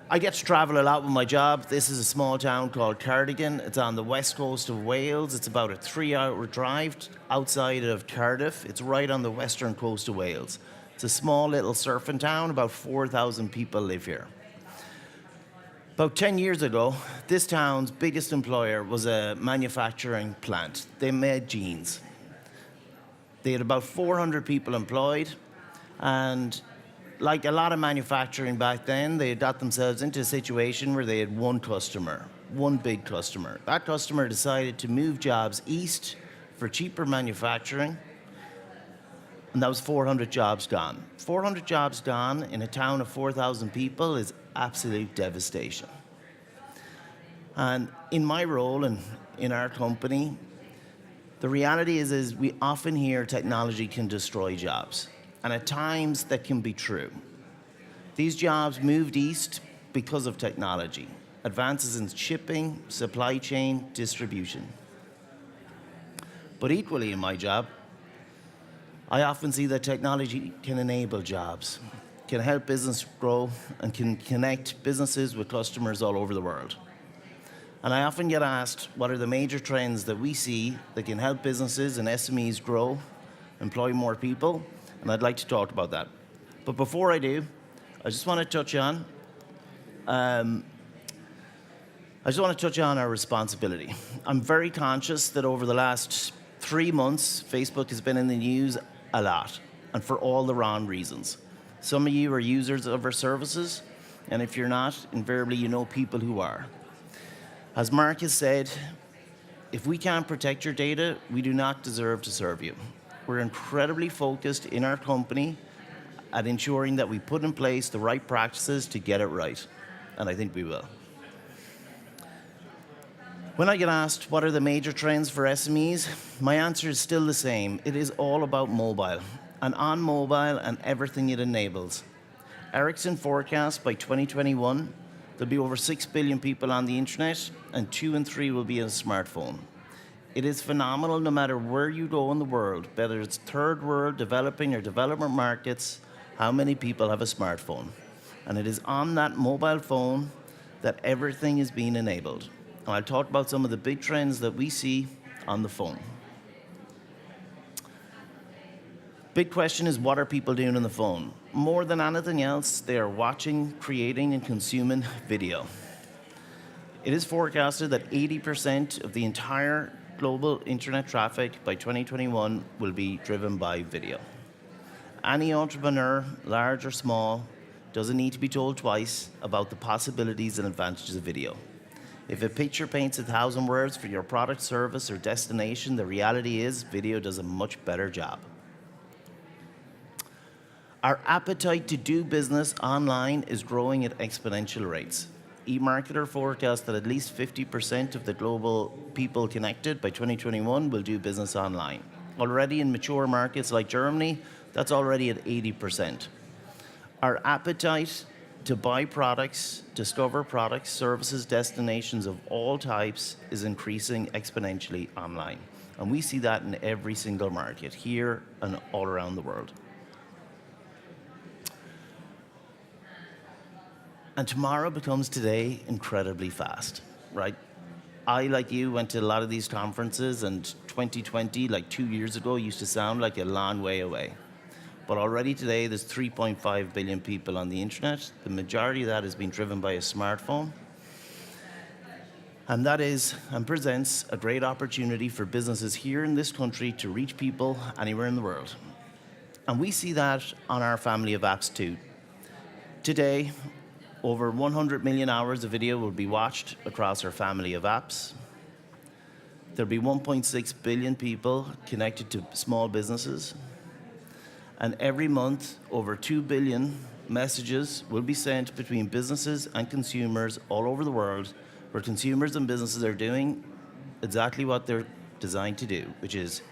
I get to travel a lot with my job. This is a small town called Cardigan. It's on the west coast of Wales. It's about a 3-hour drive outside of Cardiff. It's right on the western coast of Wales. It's a small little surfing town. About 4,000 people live here. About 10 years ago, this town's biggest employer was a manufacturing plant. They made jeans. They had about 400 people employed, and like a lot of manufacturing back then, they got themselves into a situation where they had one customer, one big customer. That customer decided to move jobs east for cheaper manufacturing, and that was 400 jobs gone. 400 jobs gone in a town of 4,000 people is absolute devastation. And in my role and in our company, the reality is we often hear technology can destroy jobs. And at times, that can be true. These jobs moved east because of technology, advances in shipping, supply chain, distribution. But equally in my job, I often see that technology can enable jobs, can help business grow, and can connect businesses with customers all over the world. And I often get asked, what are the major trends that we see that can help businesses and SMEs grow, employ more people? And I'd like to talk about that. But before I do, I just want to touch on our responsibility. I'm very conscious that over the last 3 months, Facebook has been in the news a lot, and for all the wrong reasons. Some of you are users of our services, and if you're not, invariably you know people who are. As Mark has said, if we can't protect your data, we do not deserve to serve you. We're incredibly focused in our company at ensuring that we put in place the right practices to get it right, and I think we will. When I get asked what are the major trends for SMEs, my answer is still the same. It is all about mobile, and on mobile and everything it enables. Ericsson forecasts by 2021, there'll be over 6 billion people on the internet, and 2 in 3 will be on a smartphone. It is phenomenal no matter where you go in the world, whether it's third world, developing, or development markets, how many people have a smartphone. And it is on that mobile phone that everything is being enabled. And I'll talk about some of the big trends that we see on the phone. Big question is, what are people doing on the phone? More than anything else, they are watching, creating, and consuming video. It is forecasted that 80% of the entire global internet traffic by 2021 will be driven by video. Any entrepreneur, large or small, doesn't need to be told twice about the possibilities and advantages of video. If a picture paints 1,000 words for your product, service, or destination, the reality is video does a much better job. Our appetite to do business online is growing at exponential rates. eMarketer forecasts that at least 50% of the global people connected by 2021 will do business online. Already in mature markets like Germany, that's already at 80%. Our appetite to buy products, discover products, services, destinations of all types is increasing exponentially online. And we see that in every single market, here and all around the world. And tomorrow becomes today incredibly fast, right? I, like you, went to a lot of these conferences, and 2020, like 2 years ago, used to sound like a long way away. But already today, there's 3.5 billion people on the internet. The majority of that has been driven by a smartphone. And that is and presents a great opportunity for businesses here in this country to reach people anywhere in the world. And we see that on our family of apps too. Today, over 100 million hours of video will be watched across our family of apps. There'll be 1.6 billion people connected to small businesses. And every month, over 2 billion messages will be sent between businesses and consumers all over the world, where consumers and businesses are doing exactly what they're designed to do, which is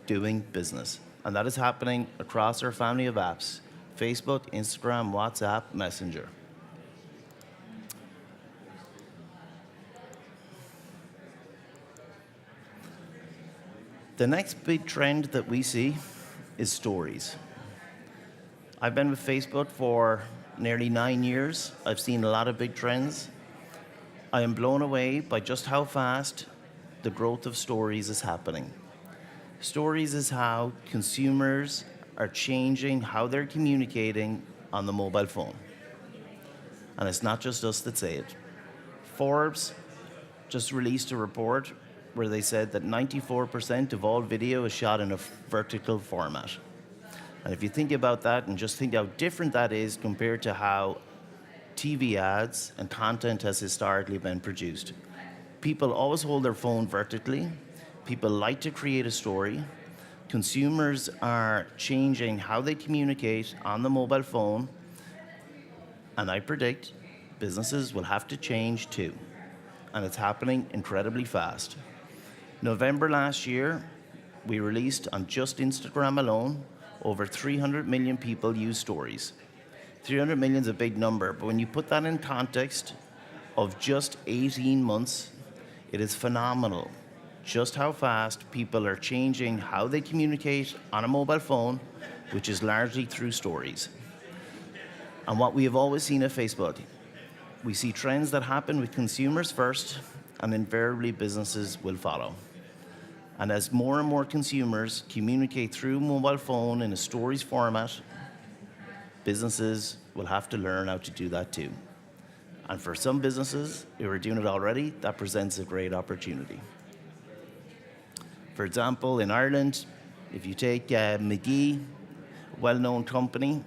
doing business. And that is happening across our family of apps: Facebook, Instagram, WhatsApp, Messenger. The next big trend that we see is stories. I've been with Facebook for nearly 9 years, I've seen a lot of big trends. I am blown away by just how fast the growth of stories is happening. Stories is how consumers are changing how they're communicating on the mobile phone. And it's not just us that say it. Forbes just released a report where they said that 94% of all video is shot in a vertical format. And if you think about that and just think how different that is compared to how TV ads and content has historically been produced. People always hold their phone vertically. People like to create a story. Consumers are changing how they communicate on the mobile phone. And I predict businesses will have to change too. And it's happening incredibly fast. November last year, we released on just Instagram alone, over 300 million people use stories. 300 million is a big number, but when you put that in context of just 18 months, it is phenomenal just how fast people are changing how they communicate on a mobile phone, which is largely through stories. And what we have always seen at Facebook, we see trends that happen with consumers first, and invariably businesses will follow. And as more and more consumers communicate through mobile phone in a stories format, businesses will have to learn how to do that too. And for some businesses who are doing it already, that presents a great opportunity. For example, in Ireland, if you take McGee, well-known company,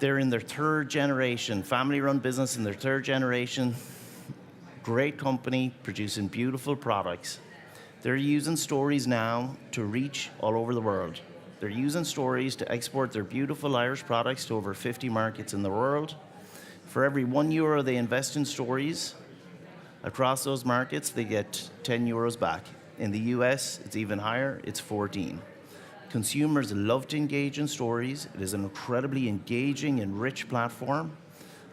they're in their third generation, family-run business in their third generation, great company, producing beautiful products. They're using stories now to reach all over the world. They're using stories to export their beautiful Irish products to over 50 markets in the world. For every €1 they invest in stories across those markets, they get €10 back. In the US, it's even higher, it's 14. Consumers love to engage in stories. It is an incredibly engaging and rich platform,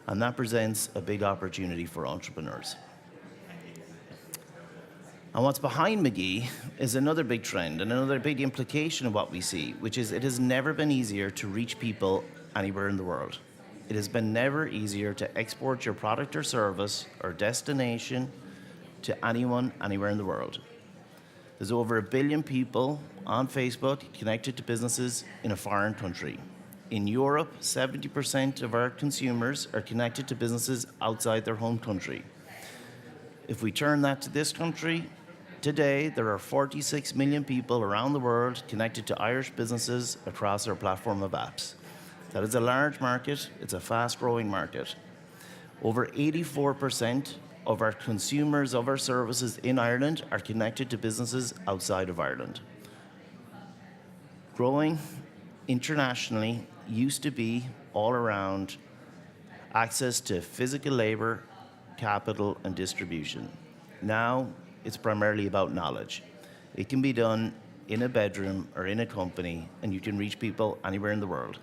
and that presents a big opportunity for entrepreneurs. And what's behind McGee is another big trend and another big implication of what we see, which is it has never been easier to reach people anywhere in the world. It has been never easier to export your product or service or destination to anyone, anywhere in the world. There's over 1 billion people on Facebook connected to businesses in a foreign country. In Europe, 70% of our consumers are connected to businesses outside their home country. If we turn that to this country, today there are 46 million people around the world connected to Irish businesses across our platform of apps. That is a large market, it's a fast-growing market. Over 84% of our consumers of our services in Ireland are connected to businesses outside of Ireland. Growing internationally used to be all around access to physical labor, capital, and distribution. Now, it's primarily about knowledge. It can be done in a bedroom or in a company, and you can reach people anywhere in the world.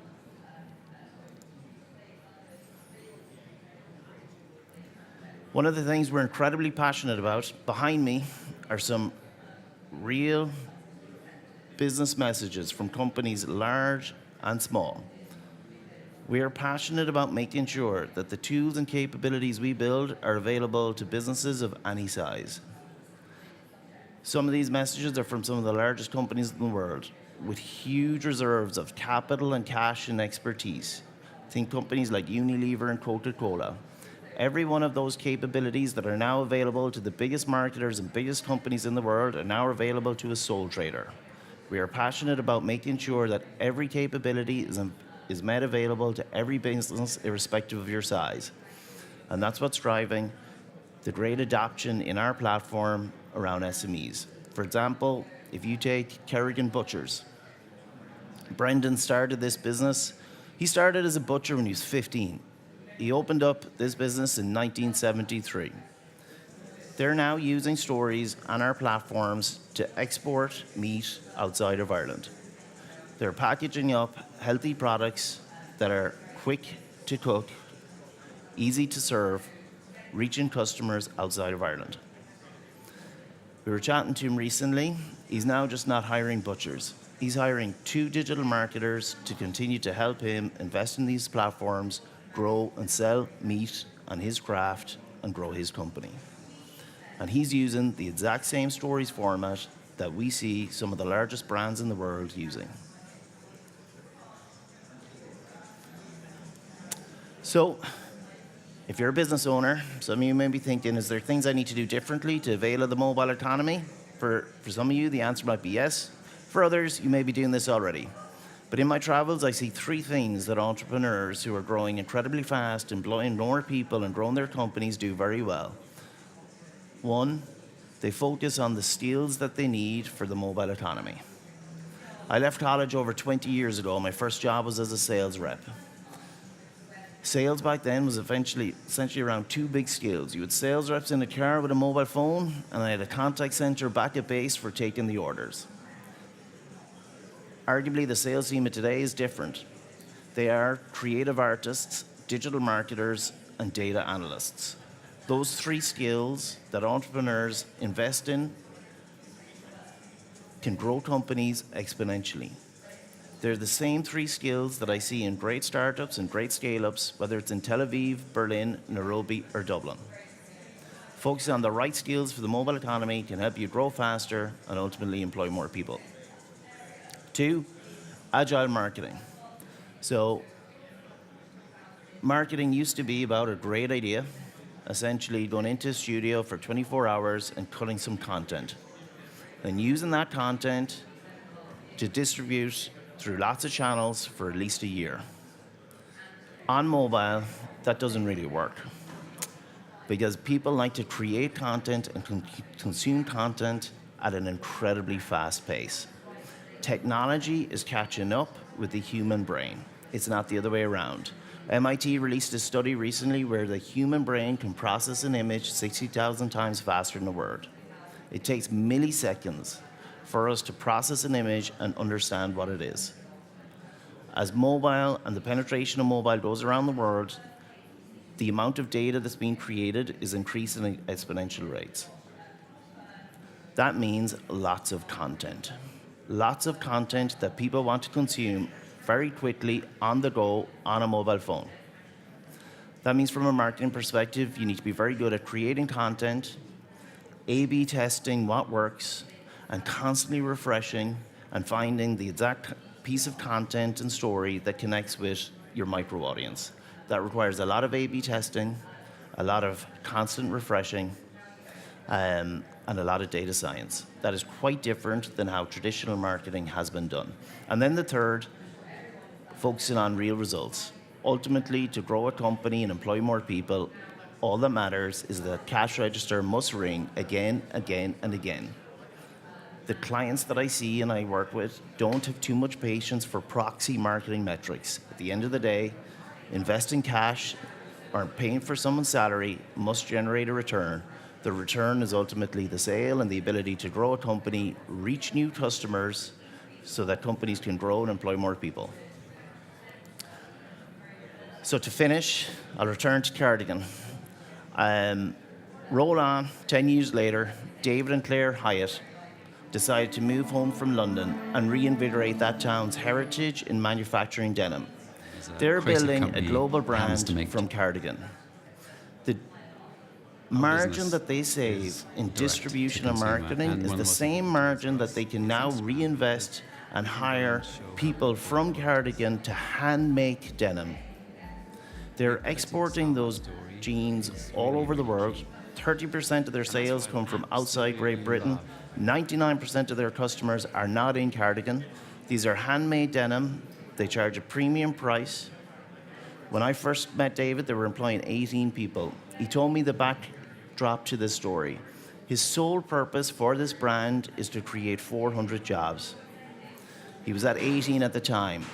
One of the things we're incredibly passionate about, behind me, are some real business messages from companies large and small. We are passionate about making sure that the tools and capabilities we build are available to businesses of any size. Some of these messages are from some of the largest companies in the world with huge reserves of capital and cash and expertise. Think companies like Unilever and Coca-Cola. Every one of those capabilities that are now available to the biggest marketers and biggest companies in the world are now available to a sole trader. We are passionate about making sure that every capability is made available to every business, irrespective of your size. And that's what's driving the great adoption in our platform around SMEs. For example, if you take Kerrigan Butchers, Brendan started this business. He started as a butcher when he was 15. He opened up this business in 1973. They're now using stories on our platforms to export meat outside of Ireland. They're packaging up healthy products that are quick to cook, easy to serve, reaching customers outside of Ireland. We were chatting to him recently. He's now just not hiring butchers. He's hiring 2 digital marketers to continue to help him invest in these platforms, grow and sell meat on his craft, and grow his company. And he's using the exact same stories format that we see some of the largest brands in the world using. So, if you're a business owner, some of you may be thinking, is there things I need to do differently to avail of the mobile economy? For some of you, the answer might be yes. For others, you may be doing this already. But in my travels, I see 3 things that entrepreneurs who are growing incredibly fast, employing more people and growing their companies do very well. 1, they focus on the skills that they need for the mobile economy. I left college over 20 years ago. My first job was as a sales rep. Sales back then was essentially around 2 big skills. You had sales reps in a car with a mobile phone, and I had a contact center back at base for taking the orders. Arguably, the sales team of today is different. They are creative artists, digital marketers, and data analysts. Those 3 skills that entrepreneurs invest in can grow companies exponentially. They're the same 3 skills that I see in great startups and great scale-ups, whether it's in Tel Aviv, Berlin, Nairobi, or Dublin. Focusing on the right skills for the mobile economy can help you grow faster and ultimately employ more people. 2, agile marketing. So, marketing used to be about a great idea, essentially going into a studio for 24 hours and cutting some content, and using that content to distribute through lots of channels for at least a year. On mobile, that doesn't really work, because people like to create content and consume content at an incredibly fast pace. Technology is catching up with the human brain. It's not the other way around. MIT released a study recently where the human brain can process an image 60,000 times faster than a word. It takes milliseconds for us to process an image and understand what it is. As mobile and the penetration of mobile goes around the world, the amount of data that's being created is increasing at exponential rates. That means lots of content. Lots of content that people want to consume very quickly, on the go, on a mobile phone. That means from a marketing perspective, you need to be very good at creating content, A/B testing what works, and constantly refreshing and finding the exact piece of content and story that connects with your micro audience. That requires a lot of A/B testing, a lot of constant refreshing, and a lot of data science. That is quite different than how traditional marketing has been done. And then the third, focusing on real results. Ultimately, to grow a company and employ more people, all that matters is that cash register must ring again, again, and again. The clients that I see and I work with don't have too much patience for proxy marketing metrics. At the end of the day, investing cash or paying for someone's salary must generate a return. The return is ultimately the sale and the ability to grow a company, reach new customers, so that companies can grow and employ more people. So to finish, I'll return to Cardigan. Roll on, 10 years later, David and Claire Hyatt decided to move home from London and reinvigorate that town's heritage in manufacturing denim. They're building a global brand from Cardigan. The margin that they save in distribution and marketing is the same margin that they can now reinvest and hire people from Cardigan to hand make denim. They're exporting those jeans all over the world. 30% of their sales come from outside Great Britain. 99% of their customers are not in Cardigan. These are handmade denim. They charge a premium price. When I first met David, they were employing 18 people. He told me the backdrop to this story. His sole purpose for this brand is to create 400 jobs. He was at 18 at the time.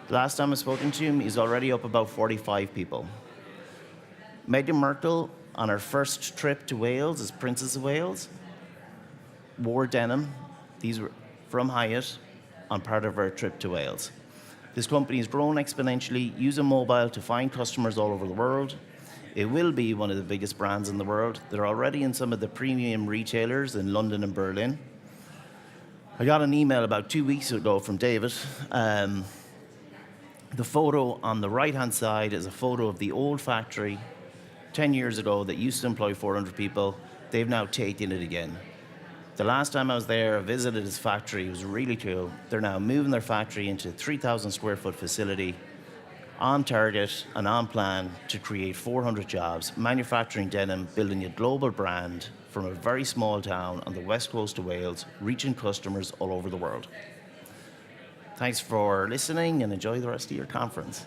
Last time I spoke to him, he's already up about 45 people. Meghan Markle, on her first trip to Wales as Princess of Wales, wore denim. These were from Hyatt on part of her trip to Wales. This company has grown exponentially, using mobile to find customers all over the world. It will be one of the biggest brands in the world. They're already in some of the premium retailers in London and Berlin. I got an email about 2 weeks ago from David. The photo on the right-hand side is a photo of the old factory 10 years ago that used to employ 400 people. They've now taken it again. The last time I was there, I visited his factory. It was really cool. They're now moving their factory into a 3,000 square foot facility on target and on plan to create 400 jobs, manufacturing denim, building a global brand from a very small town on the west coast of Wales, reaching customers all over the world. Thanks for listening and enjoy the rest of your conference.